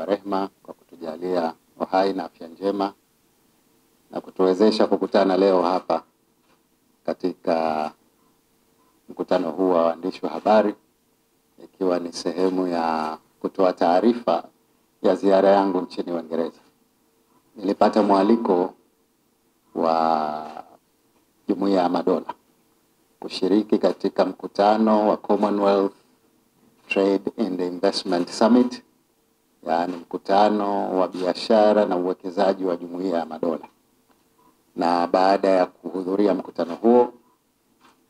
wa rehema kwa kutujalia uhai na afya njema na kutuwezesha kukutana leo hapa katika mkutano huu wa waandishi wa habari, ikiwa ni sehemu ya kutoa taarifa ya ziara yangu nchini Uingereza. Nilipata mwaliko wa Jumuiya ya Madola kushiriki katika mkutano wa Commonwealth Trade and Investment Summit, yaani mkutano wa biashara na uwekezaji wa Jumuiya ya Madola. Na baada ya kuhudhuria mkutano huo,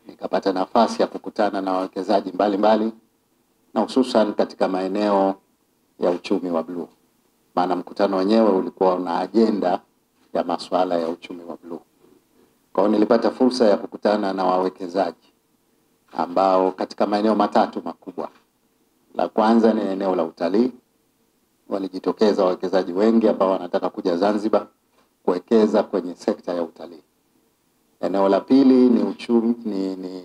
nikapata nafasi ya kukutana na wawekezaji mbalimbali na hususan katika maeneo ya uchumi wa blue. Maana mkutano wenyewe ulikuwa na agenda ya masuala ya uchumi wa blue. Kwa hiyo nilipata fursa ya kukutana na wawekezaji ambao katika maeneo matatu makubwa. La kwanza ni eneo la utalii. Walijitokeza wawekezaji wengi ambao wanataka kuja Zanzibar kuwekeza kwenye sekta ya utalii. Eneo la pili ni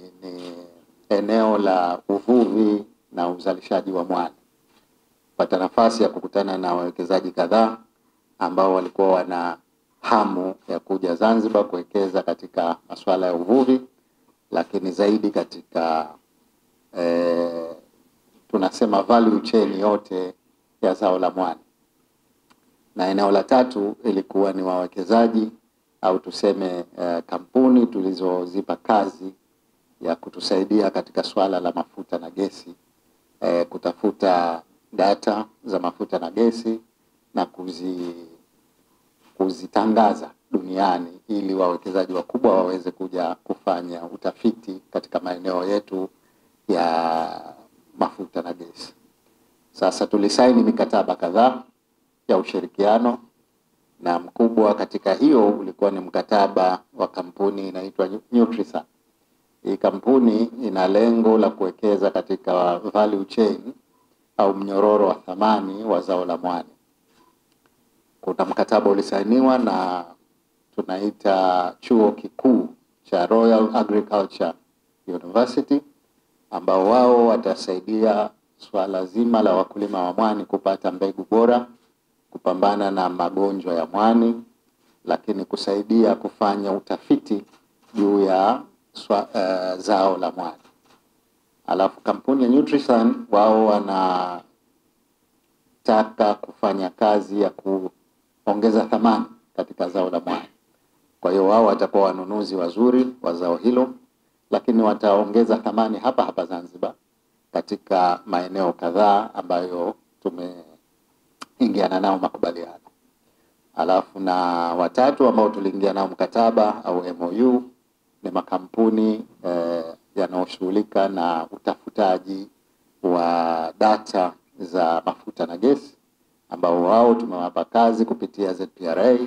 eneo la uvuvi na uzalishaji wa mwani. Pata nafasi ya kukutana na wawekezaji kadhaa ambao walikuwa wana hamu ya kuja Zanzibar kuwekeza katika masuala ya uvuvi, lakini zaidi katika tunasema value chain yote ya zao la mwani. Na eneo la tatu ilikuwa ni wawekezaji au tuseme kampuni tulizozipa kazi ya kutusaidia katika swala la mafuta na gesi, kutafuta data za mafuta na gesi na kuzitangaza duniani ili wawekezaji wakubwa waweze kuja kufanya utafiti katika maeneo yetu ya mafuta na gesi. Sasa tulisaini mikataba kadhaa ya ushirikiano, na mkubwa katika hiyo ulikuwa ni mkataba wa kampuni inaitwa Nutrisan. Hii kampuni ina lengo la kuwekeza katika value chain au mnyororo wa thamani wa zao la mwani. Kuna mkataba ulisainiwa na tunaita chuo kikuu cha Royal Agriculture University, ambao wao watasaidia swala zima la wakulima wa mwani kupata mbegu bora, kupambana na magonjwa ya mwani, lakini kusaidia kufanya utafiti juu ya zao la mwani. Alafu kampuni ya Nutrisan wao wanataka kufanya kazi ya kuongeza thamani katika zao la mwani. Kwa hiyo wao watakuwa wanunuzi wazuri wa zao hilo, lakini wataongeza thamani hapa hapa Zanzibar katika maeneo kadhaa ambayo tumeingiana nao makubaliano. Alafu na watatu ambao tuliingia nao mkataba au MOU ni makampuni yanayoshughulika na utafutaji wa data za mafuta na gesi, ambao wao tumewapa kazi kupitia ZPRA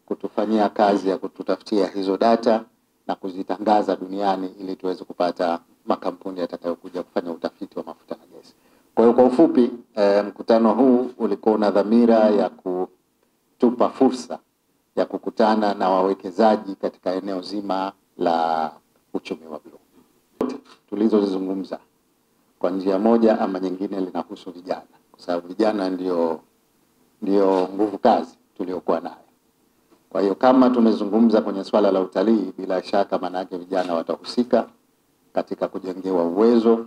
kutufanyia kazi ya kututafutia hizo data na kuzitangaza duniani ili tuweze kupata makampuni yatakayokuja kufanya utafiti wa mafuta na gesi. Kwa hiyo kwa ufupi, mkutano huu ulikuwa na dhamira ya kutupa fursa ya kukutana na wawekezaji katika eneo zima la uchumi wa blue. Tulizozungumza kwa njia moja ama nyingine linahusu vijana, kwa sababu vijana ndio nguvu kazi tuliokuwa nayo. Kwa hiyo kama tumezungumza kwenye swala la utalii, bila shaka maana yake vijana watahusika katika kujengewa uwezo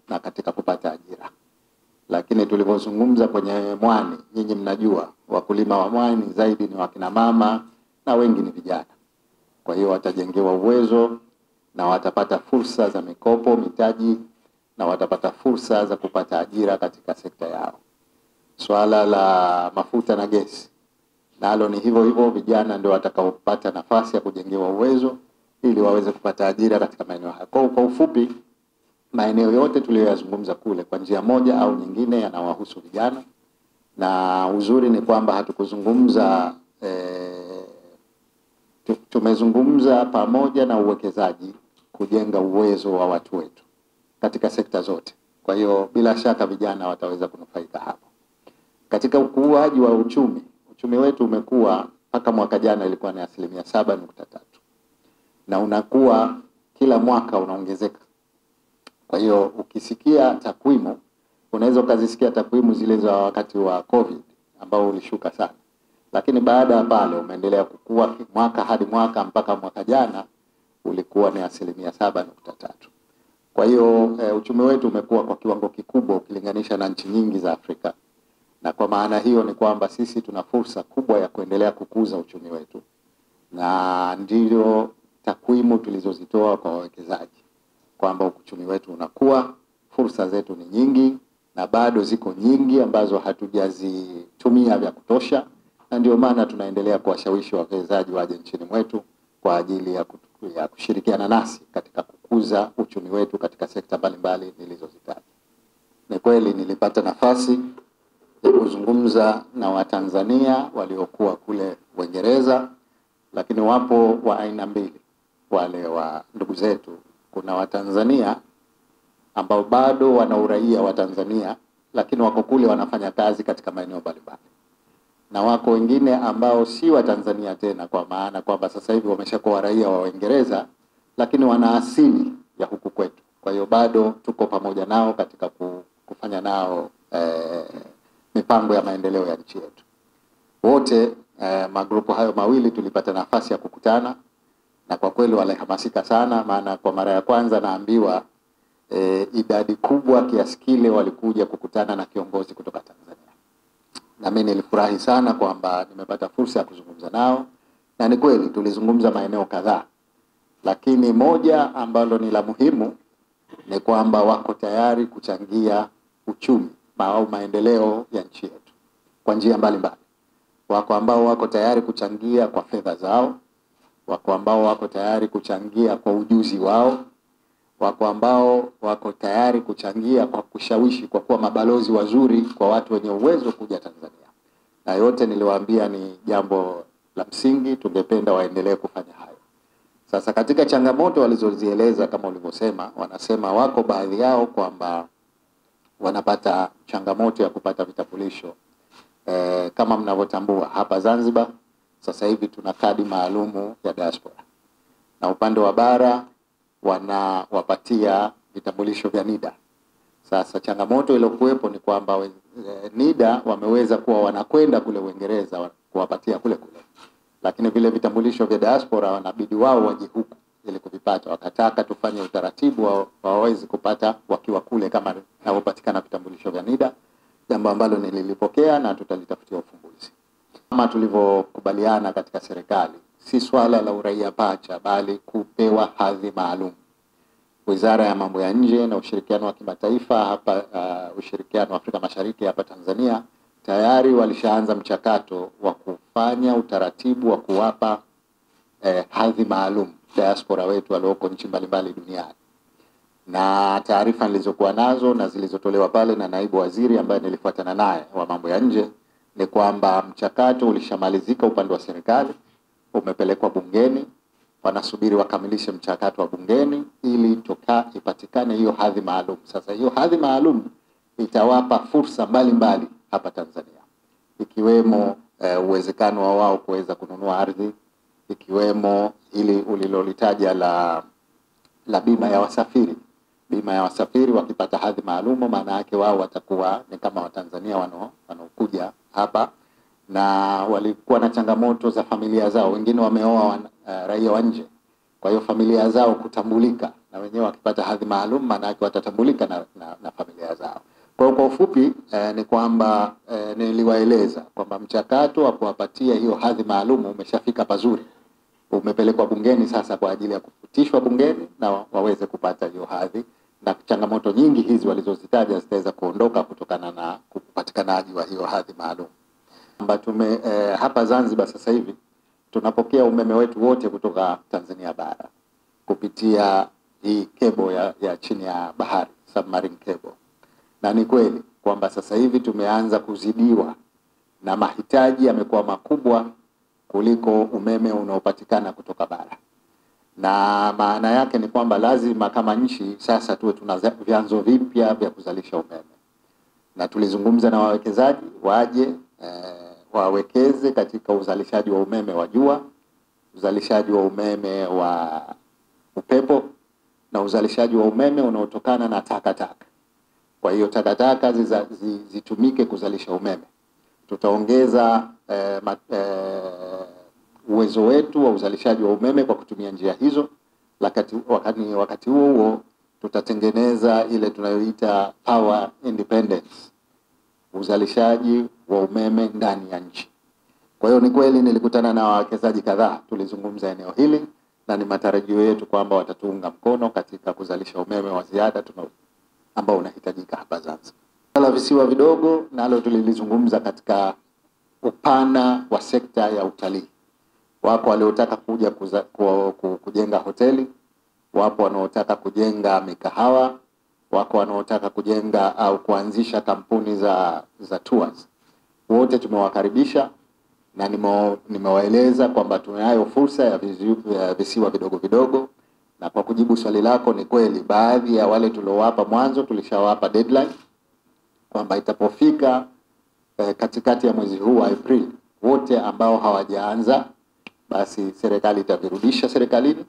na katika kupata ajira. Lakini tulipozungumza kwenye mwani, nyinyi mnajua wakulima wa mwani zaidi ni wakina mama na wengi ni vijana. Kwa hiyo watajengewa uwezo na watapata fursa za mikopo, mitaji, na watapata fursa za kupata ajira katika sekta yao. Swala la mafuta na gesi nalo ni hivyo hivyo, vijana ndio watakaopata nafasi ya kujengewa uwezo ili waweze kupata ajira katika maeneo hayo. Kwa ufupi, maeneo yote tuliyoyazungumza kule kwa njia moja au nyingine yanawahusu vijana, na uzuri ni kwamba hatukuzungumza tumezungumza pamoja na uwekezaji kujenga uwezo wa watu wetu katika sekta zote. Kwa hiyo bila shaka vijana wataweza kunufaika hapo. Katika ukuaji wa uchumi wetu umekuwa mpaka mwaka jana ilikuwa ni 7.3, na unakuwa kila mwaka unaongezeka. Kwa hiyo ukisikia takwimu, unaweza ukazisikia takwimu zile za wakati wa COVID ambao ulishuka sana, lakini baada ya pale umeendelea kukua mwaka hadi mwaka mpaka mwaka jana ulikuwa ni 7.3. Kwa hiyo uchumi wetu umekuwa kwa kiwango kikubwa ukilinganisha na nchi nyingi za Afrika, na kwa maana hiyo ni kwamba sisi tuna fursa kubwa ya kuendelea kukuza uchumi wetu, na ndio takwimu tulizozitoa kwa wawekezaji kwamba uchumi wetu unakuwa, fursa zetu ni nyingi na bado ziko nyingi ambazo hatujazitumia vya kutosha, na ndio maana tunaendelea kuwashawishi wawekezaji waje nchini mwetu kwa ajili ya kushirikiana nasi katika kukuza uchumi wetu katika sekta mbalimbali nilizozitaja. Ni kweli nilipata nafasi ya kuzungumza na Watanzania waliokuwa kule Uingereza, lakini wapo wa aina mbili wale wa ndugu zetu. Kuna Watanzania ambao bado wana uraia wa Tanzania lakini wako kule wanafanya kazi katika maeneo mbalimbali, na wako wengine ambao si wa Tanzania tena, kwa maana kwamba sasa hivi wameshakuwa raia wa Uingereza lakini wana asili ya huku kwetu. Kwa hiyo bado tuko pamoja nao katika kufanya nao mipango ya maendeleo ya nchi yetu. Wote magrupu hayo mawili tulipata nafasi ya kukutana, na kwa kweli walihamasika sana, maana kwa mara ya kwanza naambiwa idadi kubwa kiasi kile walikuja kukutana na kiongozi kutoka Tanzania. Na mimi nilifurahi sana kwamba nimepata fursa ya kuzungumza nao, na ni kweli tulizungumza maeneo kadhaa, lakini moja ambalo ni la muhimu ni kwamba wako tayari kuchangia uchumi au maendeleo ya nchi yetu kwa njia mbalimbali. Wako ambao wako tayari kuchangia kwa fedha zao, wako ambao wako tayari kuchangia kwa ujuzi wao, wako ambao wako tayari kuchangia kwa kushawishi, kwa kuwa mabalozi wazuri kwa watu wenye uwezo kuja Tanzania. Na yote niliwaambia ni jambo la msingi, tungependa waendelee kufanya hayo. Sasa katika changamoto walizozieleza kama ulivyosema, wanasema wako baadhi yao kwamba wanapata changamoto ya kupata vitambulisho. Kama mnavyotambua hapa Zanzibar sasa hivi tuna kadi maalumu ya diaspora, na upande wa bara wanawapatia vitambulisho vya NIDA. Sasa changamoto iliyokuwepo ni kwamba NIDA wameweza kuwa wanakwenda kule Uingereza kuwapatia kule, lakini vile vitambulisho vya diaspora wanabidi wao waje huku ili kuvipata. Wakataka tufanye utaratibu waweze kupata wakiwa kule kama inavyopatikana vitambulisho vya NIDA, jambo ambalo nililipokea na tutalitafutia ufumbuzi. Kama tulivyokubaliana katika serikali, si swala la uraia pacha bali kupewa hadhi maalum. Wizara ya Mambo ya Nje na Ushirikiano wa Kimataifa hapa Ushirikiano wa Afrika Mashariki hapa Tanzania tayari walishaanza mchakato wa kufanya utaratibu wa kuwapa hadhi maalum diaspora wetu walioko nchi mbalimbali duniani. Na taarifa nilizokuwa nazo na zilizotolewa pale na naibu waziri ambaye nilifuatana naye wa mambo ya nje ni kwamba mchakato ulishamalizika upande wa serikali, umepelekwa bungeni, wanasubiri wakamilishe mchakato wa bungeni ili ipatikane hiyo hadhi maalum. Sasa hiyo hadhi maalum itawapa fursa mbalimbali hapa Tanzania, ikiwemo uwezekano wa wao kuweza kununua ardhi, ikiwemo ili ulilolitaja la bima ya wasafiri. Bima ya wasafiri wakipata hadhi maalumu, maana yake wao watakuwa ni kama Watanzania wanaokuja hapa, na walikuwa na changamoto za familia zao. Wengine wameoa raia wa nje, kwa hiyo familia zao kutambulika, na wenyewe wakipata hadhi maalum maana yake watatambulika na familia zao. Kwa ufupi ni kwamba niliwaeleza kwamba mchakato wa kuwapatia hiyo hadhi maalum umeshafika pazuri, umepelekwa bungeni sasa kwa ajili ya kupitishwa bungeni na waweze kupata hiyo hadhi, na changamoto nyingi hizi walizozitaja zitaweza kuondoka kutokana na upatikanaji wa hiyo hadhi maalum. Hapa Zanzibar sasa hivi tunapokea umeme wetu wote kutoka Tanzania bara kupitia hii cable ya chini ya bahari, submarine cable. Na ni kweli kwamba sasa hivi tumeanza kuzidiwa na mahitaji yamekuwa makubwa kuliko umeme unaopatikana kutoka bara. Na maana yake ni kwamba lazima kama nchi sasa tuwe tuna vyanzo vipya vya kuzalisha umeme. Na tulizungumza na wawekezaji waje wawekeze katika uzalishaji wa umeme wa jua, uzalishaji wa umeme wa upepo, na uzalishaji wa umeme unaotokana na takataka. Kwa hiyo takataka zitumike kuzalisha umeme. Tutaongeza uwezo wetu wa uzalishaji wa umeme kwa kutumia njia hizo. Wakati huo tutatengeneza ile tunayoita power independence, uzalishaji wa umeme ndani ya nchi. Kwa hiyo ni kweli nilikutana na wawekezaji kadhaa, tulizungumza eneo hili, na ni matarajio yetu kwamba watatuunga mkono katika kuzalisha umeme wa ziada ambao unahitajika hapa Zanzibar. La visiwa vidogo nalo tulilizungumza katika upana wa sekta ya utalii. Wapo waliotaka kuja kujenga hoteli, wapo wanaotaka kujenga mikahawa, wako wanaotaka kujenga au kuanzisha kampuni za tours. Wote tumewakaribisha na nimewaeleza kwamba tunayo fursa ya visiwa vidogo vidogo, na kwa kujibu swali lako, ni kweli baadhi ya wale tuliowapa mwanzo tulishawapa deadline kwamba itapofika katikati ya mwezi huu wa April, wote ambao hawajaanza basi serikali itavirudisha serikalini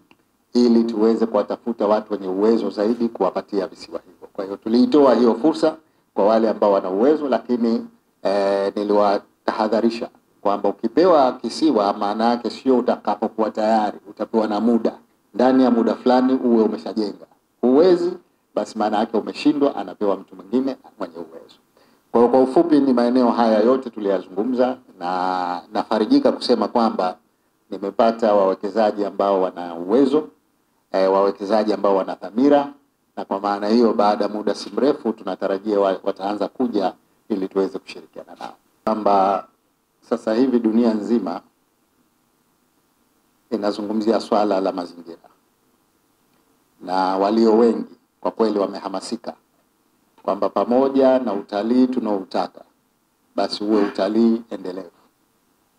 ili tuweze kuwatafuta watu wenye uwezo zaidi kuwapatia visiwa hivyo. Kwa hiyo tuliitoa hiyo fursa kwa wale ambao wana uwezo, lakini niliwatahadharisha kwamba ukipewa kisiwa maana yake sio utakapokuwa tayari, utapewa na muda. Ndani ya muda fulani uwe umeshajenga. Huwezi, basi maana yake umeshindwa, anapewa mtu mwingine mwenye uwezo. Kwa hiyo kwa ufupi ni maeneo haya yote tuliyazungumza, na nafarijika kusema kwamba nimepata wawekezaji ambao wana uwezo, wawekezaji ambao wana dhamira, na kwa maana hiyo baada muda si mrefu tunatarajia wataanza kuja ili tuweze kushirikiana nao. Kwamba sasa hivi dunia nzima inazungumzia swala la mazingira, na walio wengi kwa kweli wamehamasika kwamba pamoja na utalii tunaoutaka, basi uwe utalii endelevu,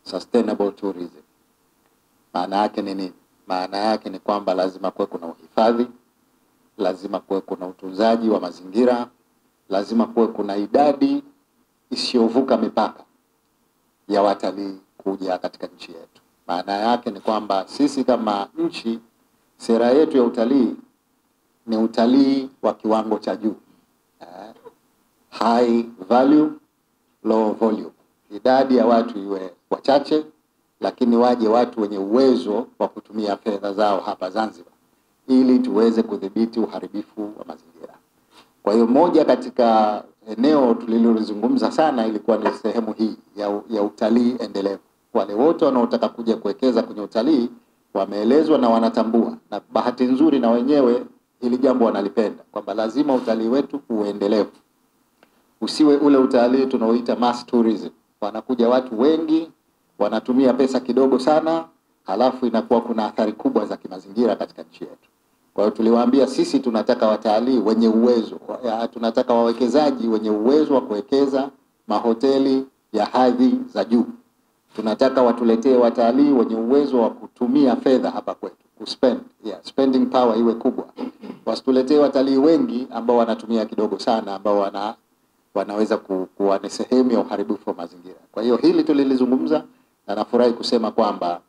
sustainable tourism. Maana yake ni nini? Maana yake ni kwamba lazima kuwe kuna uhifadhi, lazima kuwe kuna utunzaji wa mazingira, lazima kuwe kuna idadi isiyovuka mipaka ya watalii kuja katika nchi yetu. Maana yake ni kwamba sisi kama nchi, sera yetu ya utalii ni utalii wa kiwango cha juu, high value low volume. Idadi ya watu iwe wachache, lakini waje watu wenye uwezo wa kutumia fedha zao hapa Zanzibar ili tuweze kudhibiti uharibifu wa mazingira. Kwa hiyo moja katika eneo tulilozungumza sana ilikuwa ni sehemu hii ya utalii endelevu. Wale wote wanaotaka kuja kuwekeza kwenye utalii wameelezwa na wanatambua, na bahati nzuri na wenyewe hili jambo wanalipenda, kwamba lazima utalii wetu uendelevu. Usiwe ule utalii tunaoita mass tourism. Wanakuja watu wengi, wanatumia pesa kidogo sana, halafu inakuwa kuna athari kubwa za kimazingira katika nchi yetu. Kwa hiyo tuliwaambia sisi tunataka watalii wenye uwezo, tunataka wawekezaji wenye uwezo wa kuwekeza mahoteli ya hadhi za juu. Tunataka watuletee watalii wenye uwezo wa kutumia fedha hapa kwetu, spending power iwe kubwa. Wasituletee watalii wengi ambao wanatumia kidogo sana, ambao wanaweza kuwa ni sehemu ya uharibifu wa mazingira. Kwa hiyo hili tulilizungumza, na nafurahi kusema kwamba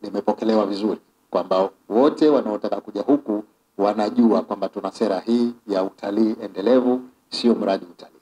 limepokelewa vizuri, kwamba wote wanaotaka kuja huku wanajua kwamba tuna sera hii ya utalii endelevu, sio mradi utalii.